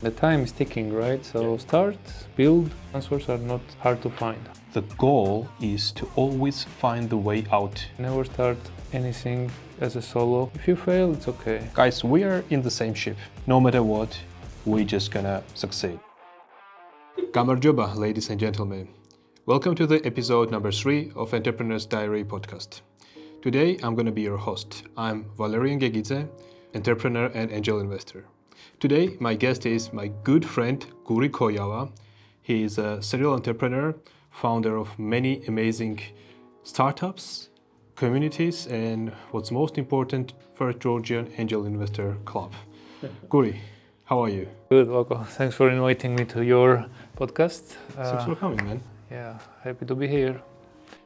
The time is ticking, right? So start, build, answers are not hard to find. The goal is to always find the way out. Never start anything as a solo. If you fail, it's okay. Guys, we are in the same ship. No matter what, we're just gonna succeed. Gamarjoba, ladies and gentlemen. Welcome to the episode number 3 of Entrepreneur's Diary podcast. Today, I'm gonna be your host. I'm Valerian Gegidze, entrepreneur and angel investor. Today, my guest is my good friend, Guri Koiava. He is a serial entrepreneur, founder of many amazing startups, communities, and what's most important, first Georgian angel investor club. Guri, how are you? Good, Vako. Thanks for inviting me to your podcast. Thanks for coming, man. Yeah, happy to be here.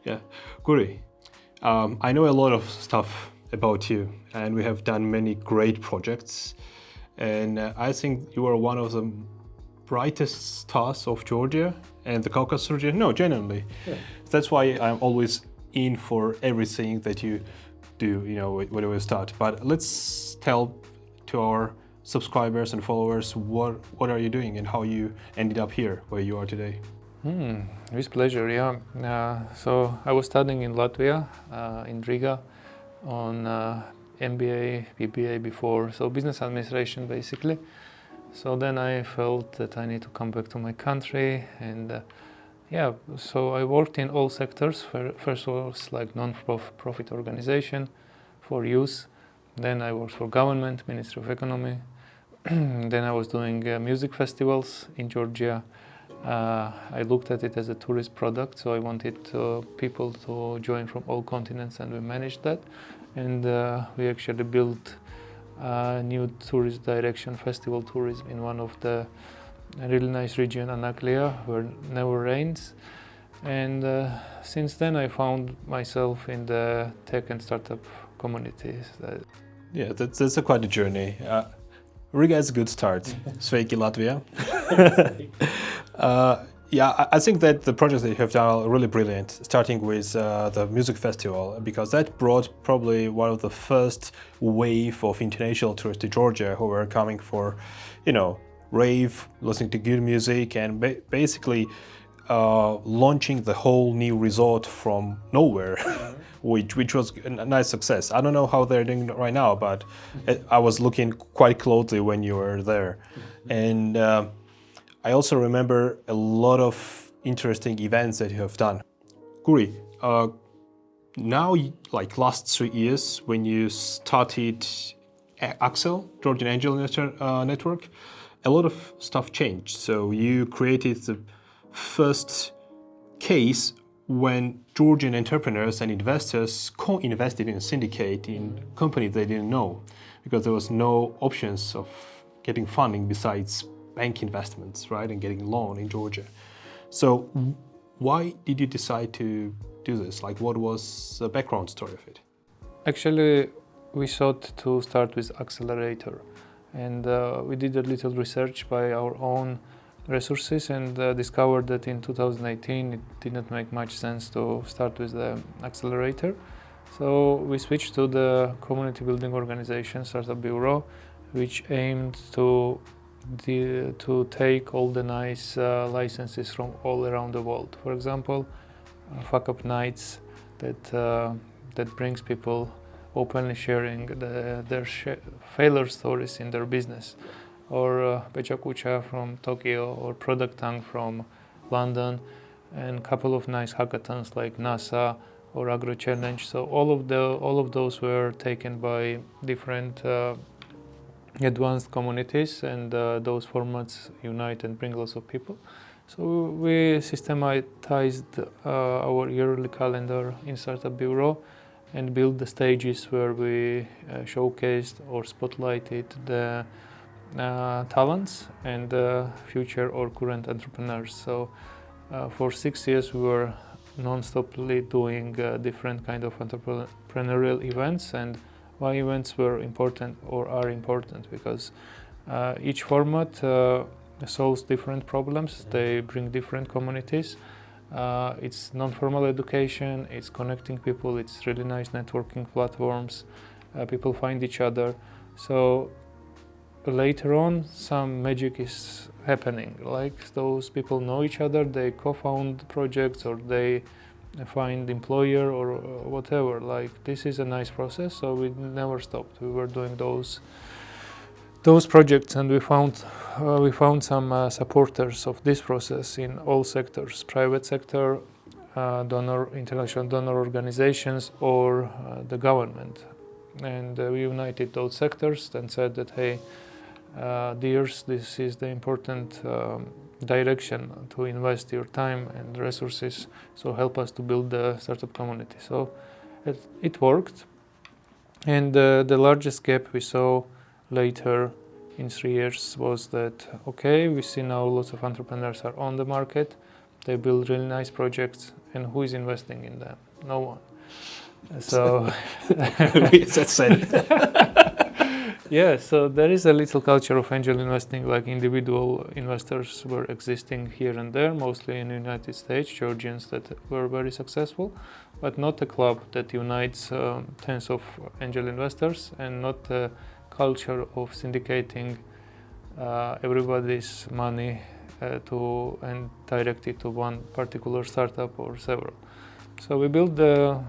Yeah, Guri, I know a lot of stuff about you, and we have done many great projects. And I think you are one of the brightest stars of Georgia and the Caucasus region. No, genuinely. Yeah. That's why I'm always in for everything that you do, when we start. But let's tell to our subscribers and followers what are you doing and how you ended up here where you are today. With pleasure, yeah. So I was studying in Latvia, in Riga, on MBA, BBA before, so business administration basically. So then I felt that I need to come back to my country, and so I worked in all sectors. First was like non-profit organization for youth. Then I worked for government, Ministry of Economy. Then I was doing music festivals in Georgia. I looked at it as a tourist product, so I wanted people to join from all continents, and we managed that. And we actually built a new tourist direction, festival tourism, in one of the really nice region, Anaklia, where never rains. And since then I found myself in the tech and startup communities. Yeah, that's quite a journey. Riga is a good start. Sveiki Latvia. I think that the projects that you have done are really brilliant, starting with the music festival, because that brought probably one of the first wave of international tourists to Georgia who were coming for, rave, listening to good music, and basically launching the whole new resort from nowhere, which was a nice success. I don't know how they're doing it right now, but I was looking quite closely when you were there. And I also remember a lot of interesting events that you have done. Guri, now, like last 3 years, when you started Axel, Georgian Angel Investor Network, a lot of stuff changed. So you created the first case when Georgian entrepreneurs and investors co-invested in a syndicate in companies they didn't know, because there was no options of getting funding besides bank investments, right, and getting a loan in Georgia. So why did you decide to do this? Like, what was the background story of it? Actually, we thought to start with accelerator, and we did a little research by our own resources and discovered that in 2018 it did not make much sense to start with the accelerator. So we switched to the community building organization, Startup Bureau, which aimed to take all the nice licenses from all around the world. For example, fuck up nights that brings people openly sharing their failure stories in their business, or Pecha Kucha from Tokyo, or Product Tank from London, and a couple of nice hackathons like NASA or Agro Challenge. So all of those were taken by different advanced communities, and those formats unite and bring lots of people. So we systematized our yearly calendar in Startup Bureau and built the stages where we showcased or spotlighted the talents and future or current entrepreneurs. So for 6 years we were non-stoply doing different kind of entrepreneurial events. And why events were important or are important? Because each format solves different problems. They bring different communities. It's non-formal education, it's connecting people, it's really nice networking platforms. People find each other. So later on some magic is happening. Like those people know each other, they co-found projects or they find employer or whatever. Like this is a nice process, so we never stopped. We were doing those projects, and we found some supporters of this process in all sectors: private sector, international donor organizations, or the government. And we united those sectors and said that, hey, dears, this is the important direction to invest your time and resources, so help us to build the startup community. So it worked. And the largest gap we saw later in 3 years was that, okay, we see now lots of entrepreneurs are on the market, they build really nice projects, and who is investing in them? No one. So that's it. yeah, so there is a little culture of angel investing, like individual investors were existing here and there, mostly in the United States, Georgians that were very successful, but not a club that unites tens of angel investors, and not a culture of syndicating everybody's money and direct it to one particular startup or several. So we built the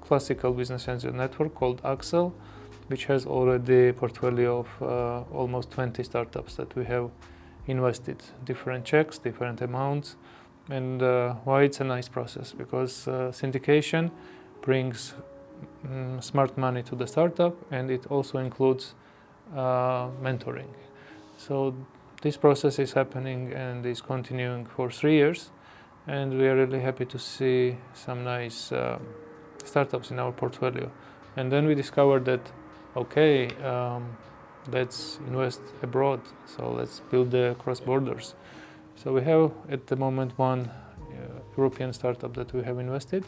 classical business angel network called Axel, which has already a portfolio of almost 20 startups that we have invested, different checks, different amounts. And why it's a nice process? Because syndication brings smart money to the startup, and it also includes mentoring. So this process is happening and is continuing for 3 years, and we are really happy to see some nice startups in our portfolio. And then we discovered that, okay, let's invest abroad, so let's build the cross borders. So we have at the moment one European startup that we have invested,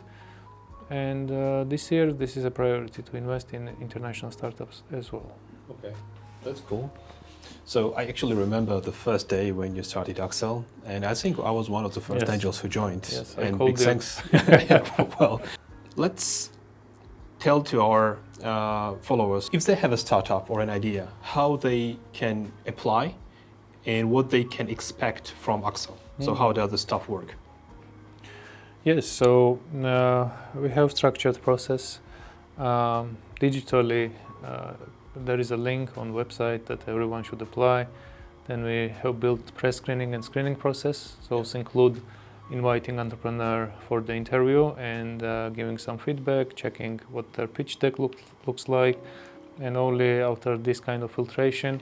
and this year this is a priority to invest in international startups as well. Okay, that's cool. So I actually remember the first day when you started Axel, and I think I was one of the first Yes. angels who joined. Yes, and I called big you. thanks. Well, let's tell to our followers, if they have a startup or an idea, how they can apply and what they can expect from Axel. So how does the stuff work? Yes, so we have structured process digitally. There is a link on website that everyone should apply. Then we have built pre-screening and screening process. So those include inviting entrepreneur for the interview and giving some feedback, checking what their pitch deck looks like. And only after this kind of filtration,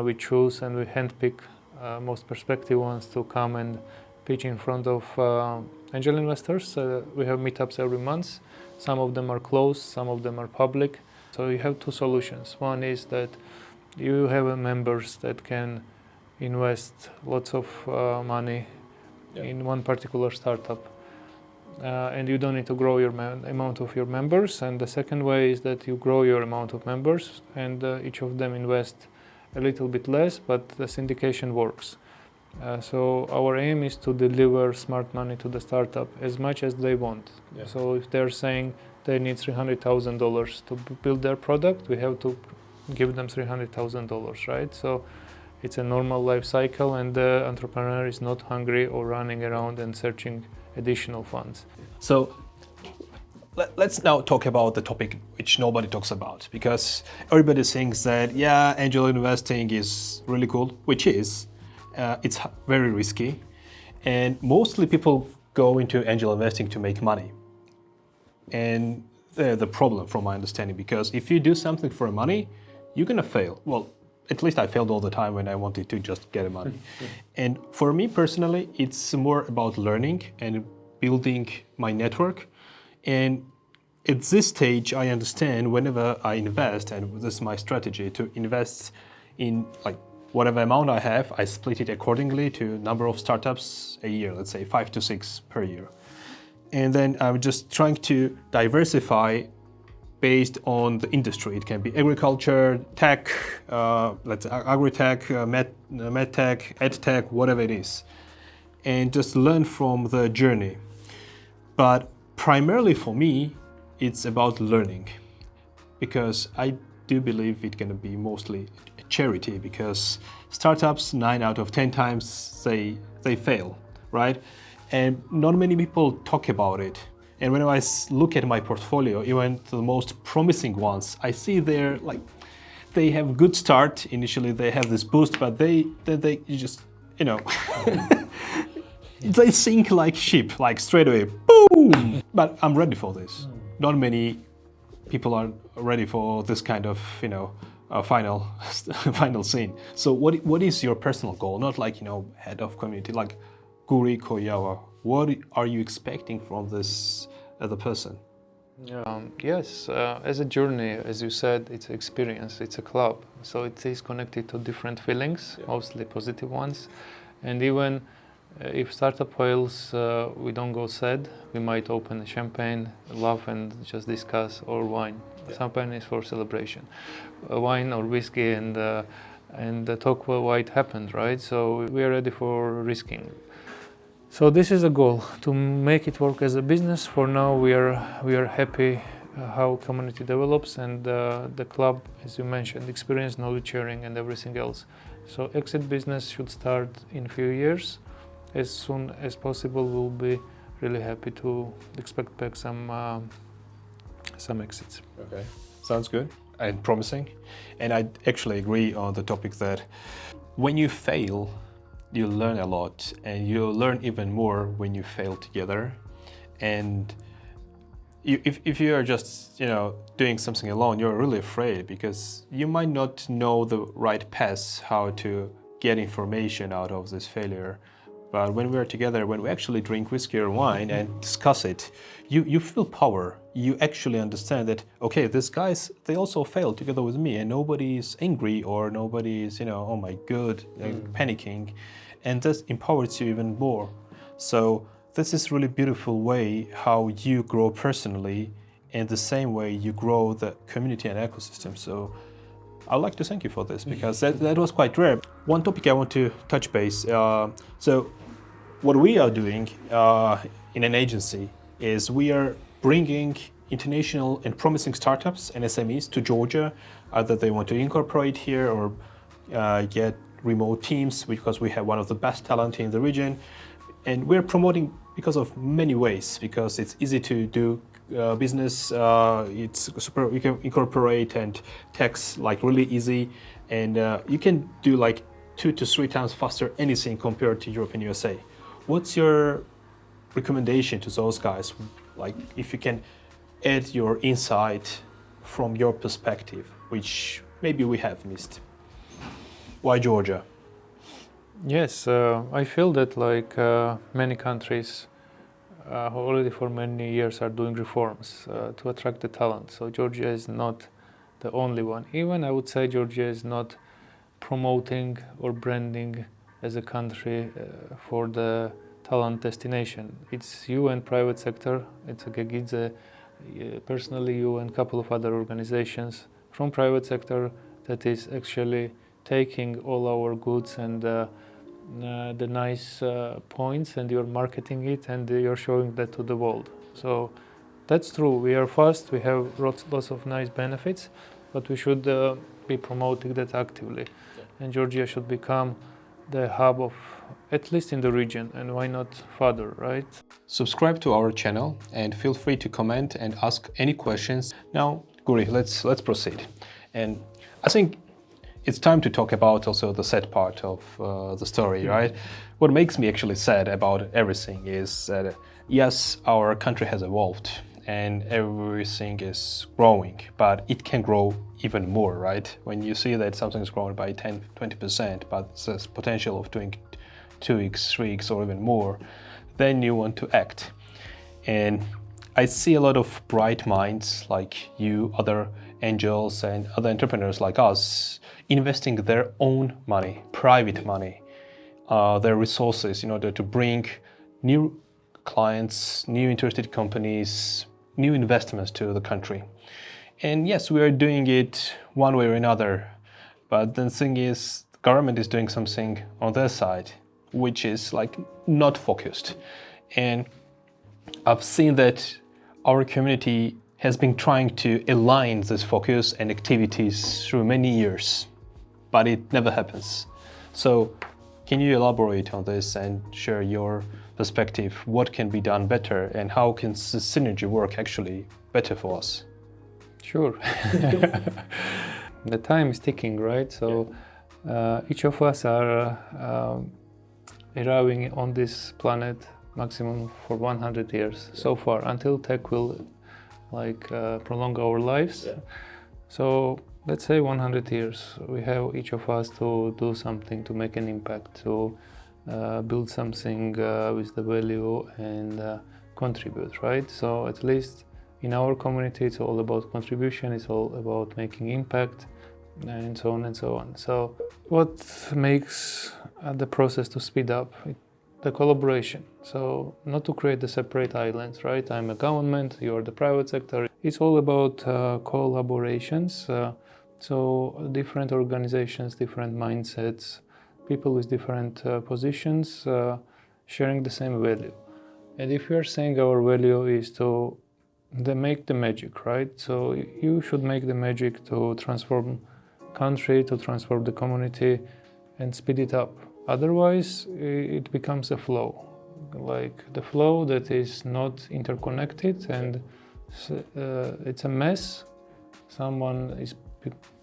we choose and we handpick most prospective ones to come and pitch in front of angel investors. We have meetups every month. Some of them are closed, some of them are public. So you have two solutions. One is that you have members that can invest lots of money in one particular startup, and you don't need to grow your amount of your members. And the second way is that you grow your amount of members, and each of them invest a little bit less, but the syndication works. So our aim is to deliver smart money to the startup as much as they want. Yeah. So if they're saying they need $300,000 to build their product, we have to give them $300,000, right? So it's a normal life cycle, and the entrepreneur is not hungry or running around and searching additional funds. So let's now talk about the topic which nobody talks about, because everybody thinks that, yeah, angel investing is really cool, which is. It's very risky, and mostly people go into angel investing to make money. And the problem, from my understanding, because if you do something for money, you're gonna fail. Well, at least I failed all the time when I wanted to just get money. And for me personally, it's more about learning and building my network. And at this stage, I understand whenever I invest, and this is my strategy, to invest in like whatever amount I have, I split it accordingly to number of startups a year, let's say 5 to 6 per year. And then I'm just trying to diversify based on the industry. It can be agriculture, tech, let's say agri-tech, med-tech, ed-tech, whatever it is. And just learn from the journey. But primarily for me, it's about learning, because I do believe it's going to be mostly a charity, because startups 9 out of 10 times they fail, right? And not many people talk about it. And when I look at my portfolio, even the most promising ones, I see they have good start initially. They have this boost, but they just they sink like sheep, like straight away, boom. But I'm ready for this. Not many people are ready for this kind of final final scene. So what is your personal goal? Not like head of community, like Guri Koiava. What are you expecting from this as a person? Yes, as a journey, as you said, it's an experience, it's a club. So it is connected to different feelings, mostly positive ones. And even if startup fails, we don't go sad. We might open a champagne, laugh and just discuss, or wine. Champagne is for celebration. Wine or whiskey and talk about why it happened, right? So we are ready for risking. So this is a goal, to make it work as a business. For now, we are happy how community develops, and the club, as you mentioned, experience, knowledge sharing, and everything else. So exit business should start in a few years. As soon as possible, we'll be really happy to expect back some exits. Okay, sounds good and promising. And I actually agree on the topic that when you fail, you learn a lot, and you learn even more when you fail together. And if you are just doing something alone, you're really afraid, because you might not know the right path, how to get information out of this failure. But when we're together, when we actually drink whiskey or wine and discuss it, you feel power. You actually understand that, okay, these guys, they also failed together with me, and nobody is angry, or nobody is, oh my God, panicking. And this empowers you even more. So this is really beautiful way how you grow personally, and the same way you grow the community and ecosystem. So I'd like to thank you for this, because that was quite rare. One topic I want to touch base. So what we are doing in an agency is we are bringing international and promising startups and SMEs to Georgia, either they want to incorporate here or get remote teams, because we have one of the best talent in the region. And we're promoting because of many ways, because it's easy to do business, it's super, you can incorporate and tax like really easy, and you can do like 2 to 3 times faster anything compared to Europe and USA. What's your recommendation to those guys? Like, if you can add your insight from your perspective, which maybe we have missed. Why Georgia? Yes, I feel that like many countries already for many years are doing reforms to attract the talent. So Georgia is not the only one. Even I would say Georgia is not promoting or branding as a country for the talent destination. It's you and private sector. It's a Gagidze, personally you and a couple of other organizations from private sector that is actually taking all our goods and the nice points, and you're marketing it and you're showing that to the world. So that's true. We are fast. We have lots of nice benefits, but we should be promoting that actively. And Georgia should become the hub of, at least in the region, and why not further, right? Subscribe to our channel and feel free to comment and ask any questions. Now, Guri, let's proceed. And I think it's time to talk about also the sad part of the story, right? What makes me actually sad about everything is that, yes, our country has evolved and everything is growing, but it can grow even more, right? When you see that something is growing by 10, 20%, but there's potential of doing 2x, 3x, or even more, then you want to act. And I see a lot of bright minds like you, other angels and other entrepreneurs like us, investing their own money, private money, their resources in order to bring new clients, new interested companies, new investments to the country. And yes, we are doing it one way or another, but the thing is, the government is doing something on their side, which is like not focused. And I've seen that our community has been trying to align this focus and activities through many years. but it never happens. So can you elaborate on this and share your perspective? What can be done better and how can synergy work actually better for us? Sure. The time is ticking, right? So each of us are arriving on this planet maximum for 100 years so far, until tech will prolong our lives. So let's say 100 years. We have each of us to do something, to make an impact, to build something with the value and contribute, right? So at least in our community, it's all about contribution, it's all about making impact, and so on and so on. So what makes the process to speed up? The collaboration. So not to create the separate islands, right? I'm a government, you're the private sector. It's all about collaborations. So different organizations, different mindsets, people with different positions sharing the same value. And if you're saying our value is to make the magic, right? So you should make the magic to transform country, to transform the community and speed it up. Otherwise, it becomes a flow, like the flow that is not interconnected, and it's a mess. Someone is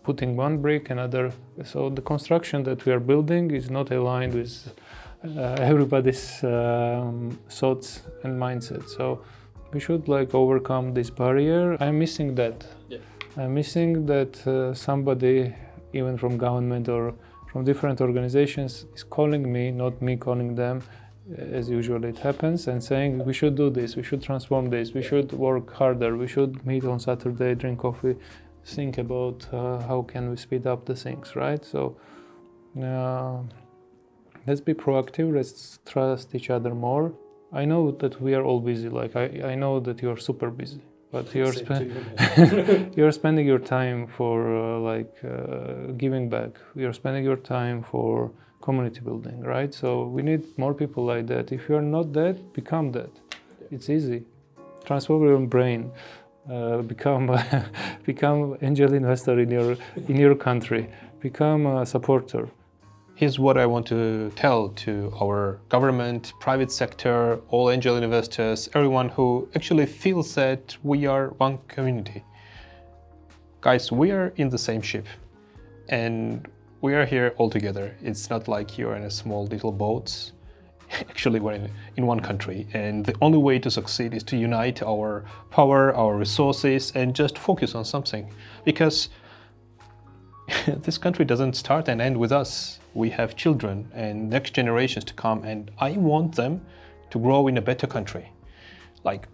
putting one brick, another. So the construction that we are building is not aligned with everybody's thoughts and mindset. So we should overcome this barrier. I'm missing that. Yeah. I'm missing that somebody, even from government or from different organizations, is calling me, not me calling them, as usually it happens, and saying we should do this, we should transform this, we should work harder, we should meet on Saturday, drink coffee, think about how can we speed up the things, right? So let's be proactive, let's trust each other more. I know that we are all busy, I know that you are super busy, but you're spending your time for giving back. You're spending your time for community building, right? So we need more people like that. If you're not that, become that. It's easy. Transform your brain. Become angel investor in your country. Become a supporter. Here's what I want to tell to our government, private sector, all angel investors, everyone who actually feels that we are one community. Guys, we are in the same ship and we are here all together. It's not like you're in a small little boat. Actually, we're in one country, and the only way to succeed is to unite our power, our resources, and just focus on something. Because this country doesn't start and end with us. We have children and next generations to come, and I want them to grow in a better country,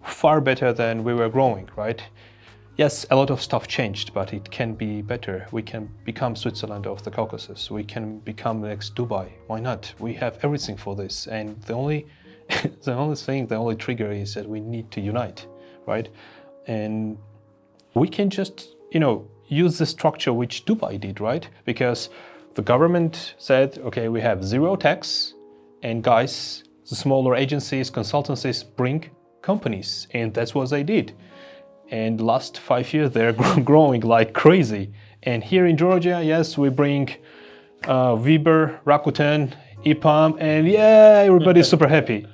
far better than we were growing, right? Yes, a lot of stuff changed, but it can be better. We can become Switzerland of the Caucasus. We can become the next Dubai. Why not? We have everything for this, and the only the only trigger is that we need to unite, right? And we can just, use the structure which Dubai did, right? Because the government said, okay, we have zero tax, and guys, the smaller agencies, consultancies bring companies, and that's what they did. And last 5 years, they're growing like crazy. And here in Georgia, yes, we bring Viber, Rakuten, EPAM, and yeah, everybody's super happy.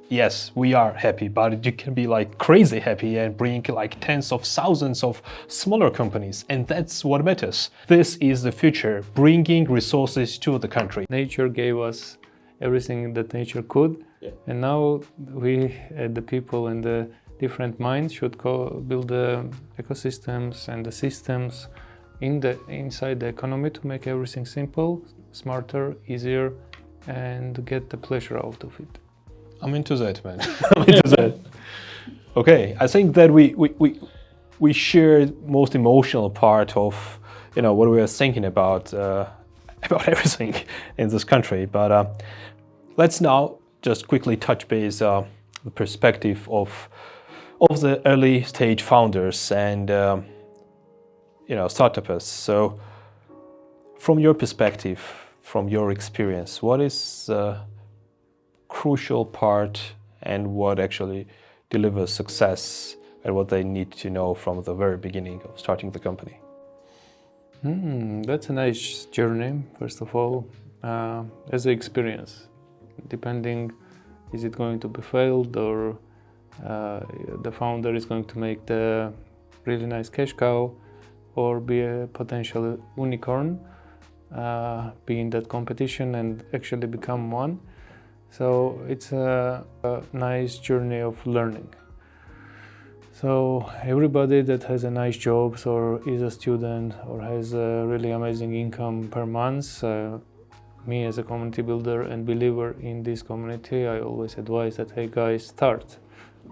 Yes, we are happy, but you can be crazy happy and bring tens of thousands of smaller companies, and that's what matters. This is the future, bringing resources to the country. Nature gave us everything that nature could, and now we, the people and the different minds, should build the ecosystems and the systems inside the economy to make everything simple, smarter, easier, and get the pleasure out of it. I'm into that, man. I'm into that. Okay, I think that we shared most emotional part of what we were thinking about everything in this country. But let's now just quickly touch base the perspective of the early stage founders and startups. So, from your perspective, from your experience, what is crucial part and what actually delivers success and what they need to know from the very beginning of starting the company? That's a nice journey, first of all, as an experience. Depending, is it going to be failed or the founder is going to make the really nice cash cow or be a potential unicorn, be in that competition and actually become one. So it's a nice journey of learning. So everybody that has a nice job or is a student or has a really amazing income per month, me as a community builder and believer in this community, I always advise that, hey guys, start.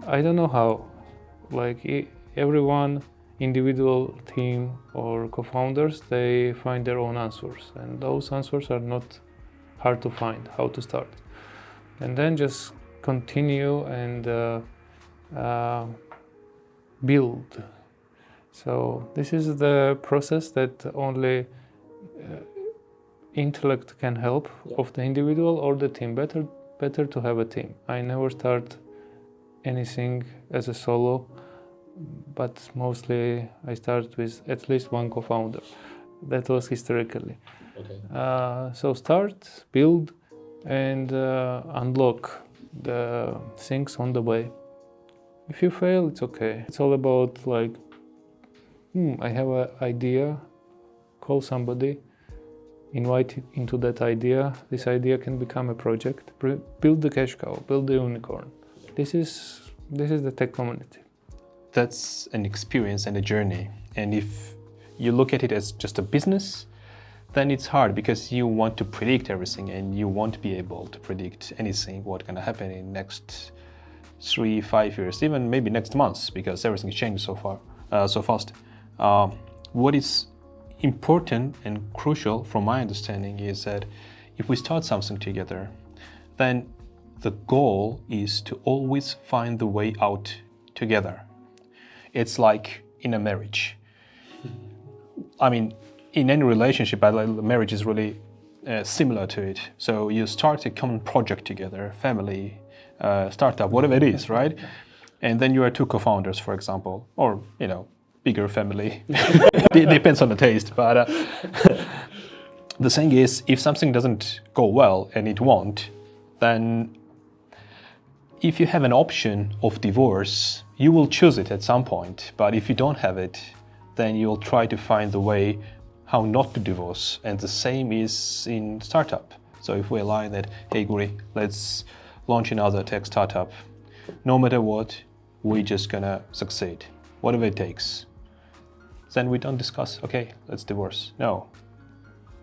I don't know how, like everyone, individual team or co-founders, they find their own answers, and those answers are not hard to find, how to start. And then just continue and build. So this is the process that only intellect can help of the individual or the team. Better to have a team. I never start anything as a solo, but mostly I start with at least one co-founder. That was historically. Okay. So start, build, and unlock the things on the way. If you fail, it's okay. It's all about like, I have an idea, call somebody, invite into that idea. This idea can become a project. Build the cash cow, build the unicorn. This is the tech community. That's an experience and a journey. And if you look at it as just a business, then it's hard because you want to predict everything and you won't be able to predict anything, what's going to happen in next 3-5 years, even maybe next month, because everything changes so fast. What is important and crucial from my understanding is that if we start something together, then the goal is to always find the way out together. It's like in a marriage. I mean, in any relationship, marriage is really similar to it. So you start a common project together, family, startup, whatever it is, right? And then you are two co-founders, for example, or, bigger family. It depends on the taste. But the thing is, if something doesn't go well, and it won't, then if you have an option of divorce, you will choose it at some point. But if you don't have it, then you'll try to find the way how not to divorce. And the same is in startup. So if we align that, hey Guri, let's launch another tech startup. No matter what, we're just gonna succeed, whatever it takes. Then we don't discuss, okay, let's divorce. No,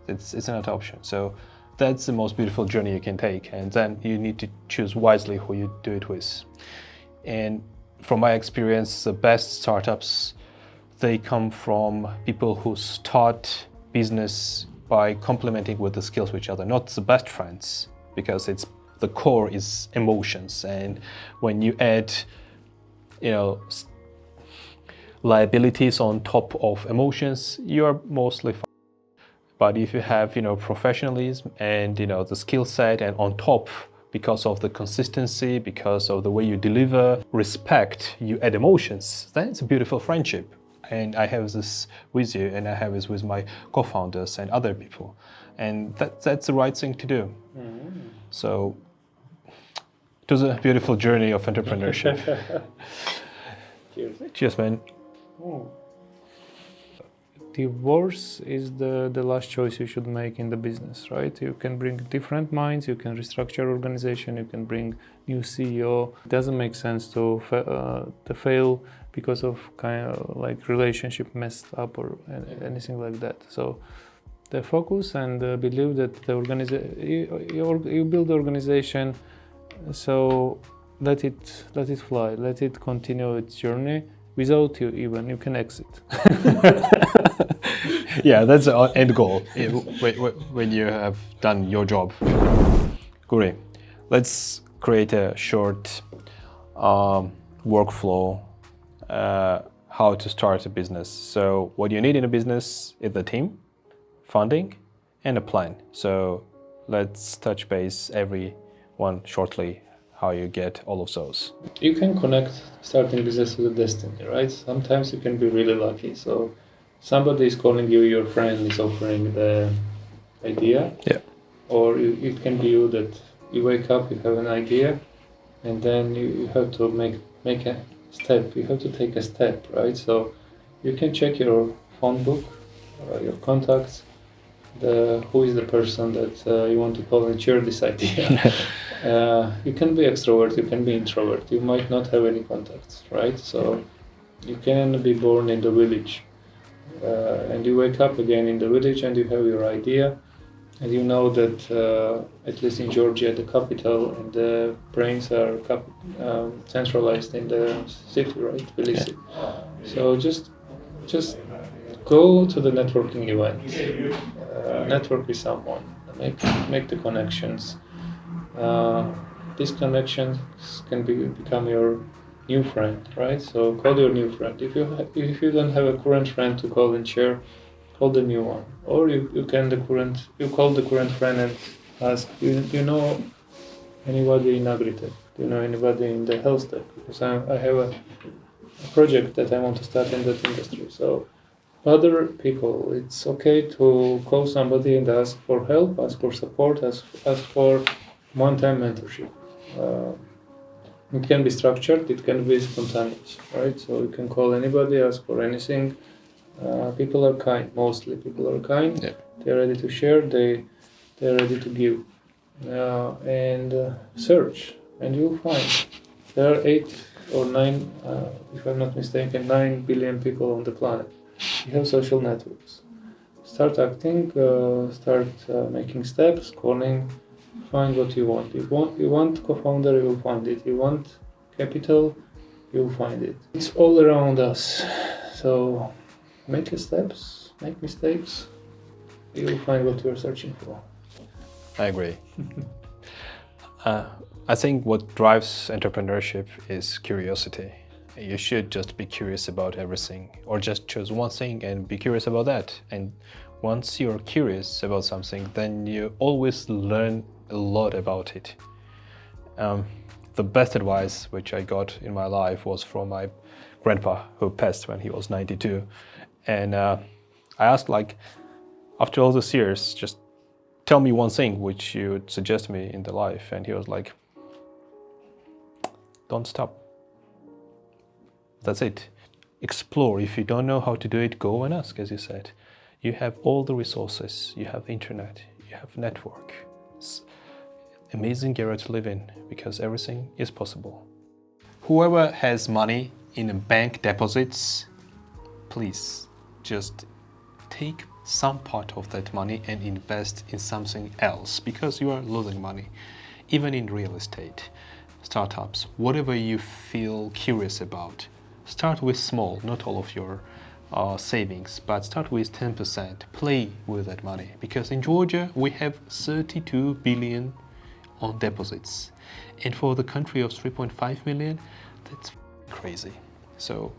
it's not an option. So that's the most beautiful journey you can take. And then you need to choose wisely who you do it with. And from my experience, the best startups, they come from people who start business by complementing with the skills of each other, not the best friends, because the core is emotions. And when you add, liabilities on top of emotions, you're mostly fine. But if you have, professionalism and, the skill set, and on top, because of the consistency, because of the way you deliver, respect, you add emotions, then it's a beautiful friendship. And I have this with you, and I have this with my co-founders and other people. And that's the right thing to do. Mm-hmm. So it was a beautiful journey of entrepreneurship. Cheers. Cheers, man. Oh. Divorce is the last choice you should make in the business, right? You can bring different minds, you can restructure organization, you can bring new CEO. It doesn't make sense to fail because of kind of like relationship messed up or anything like that. So the focus and believe that the you build the organization, so let it fly, let it continue its journey. Without you can exit. Yeah, that's the end goal when you have done your job. Guri, let's create a short workflow how to start a business. So what you need in a business is a team, funding, and a plan. So let's touch base everyone shortly how you get all of those. You can connect starting business with destiny, right? Sometimes you can be really lucky. So somebody is calling you, your friend is offering the idea, Yeah. or it can be you that you wake up, you have an idea, and then you have to make a step. You have to take a step, right? So you can check your phone book, your contacts, who is the person that you want to call and share this idea. You can be extrovert, you can be introvert, you might not have any contacts, right? So you can be born in the village, and you wake up again in the village and you have your idea, and you know that at least in Georgia, the capital and the brains are centralized in the city, right? Tbilisi. So just go to the networking event, network with someone, make the connections. These connections can become your new friend, right? So call your new friend. If you don't have a current friend to call and share, call the new one. Or you call the current friend and ask, do you know anybody in agritech? Do you know anybody in the health tech? Because I have a project that I want to start in that industry. So other people, it's okay to call somebody and ask for help, ask for support, ask for one-time mentorship. It can be structured, it can be spontaneous, right? So you can call anybody, ask for anything. People are kind, mostly people are kind. Yeah. They're ready to share, they're ready to give. And search, and you'll find. There are 8 or 9, if I'm not mistaken, 9 billion people on the planet. You have social networks. Start acting, start making steps, calling, find what you want. You want co-founder, you'll find it. You want capital, you'll find it. It's all around us. So make your steps, make mistakes, you'll find what you're searching for. I agree. I think what drives entrepreneurship is curiosity. You should just be curious about everything, or just choose one thing and be curious about that. And once you're curious about something, then you always learn a lot about it. The best advice which I got in my life was from my grandpa, who passed when he was 92. And I asked, like, after all these years, just tell me one thing which you would suggest me in the life. And he was like, don't stop. That's it. Explore. If you don't know how to do it, go and ask, as you said. You have all the resources. You have the internet. You have network. It's amazing era to live in, because everything is possible. Whoever has money in bank deposits, please just take some part of that money and invest in something else, because you are losing money. Even in real estate, startups, whatever you feel curious about, start with small, not all of your savings, but start with 10%. Play with that money, because in Georgia we have 32 billion on deposits, and for the country of 3.5 million, that's crazy. So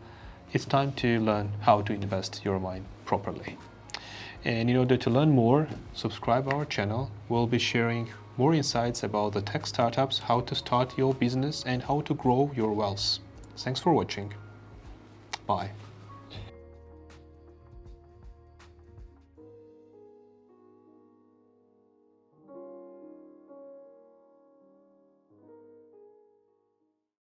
it's time to learn how to invest your money properly. And in order to learn more, subscribe our channel. We'll be sharing more insights about the tech startups, how to start your business, and how to grow your wealth. Thanks for watching. Bye.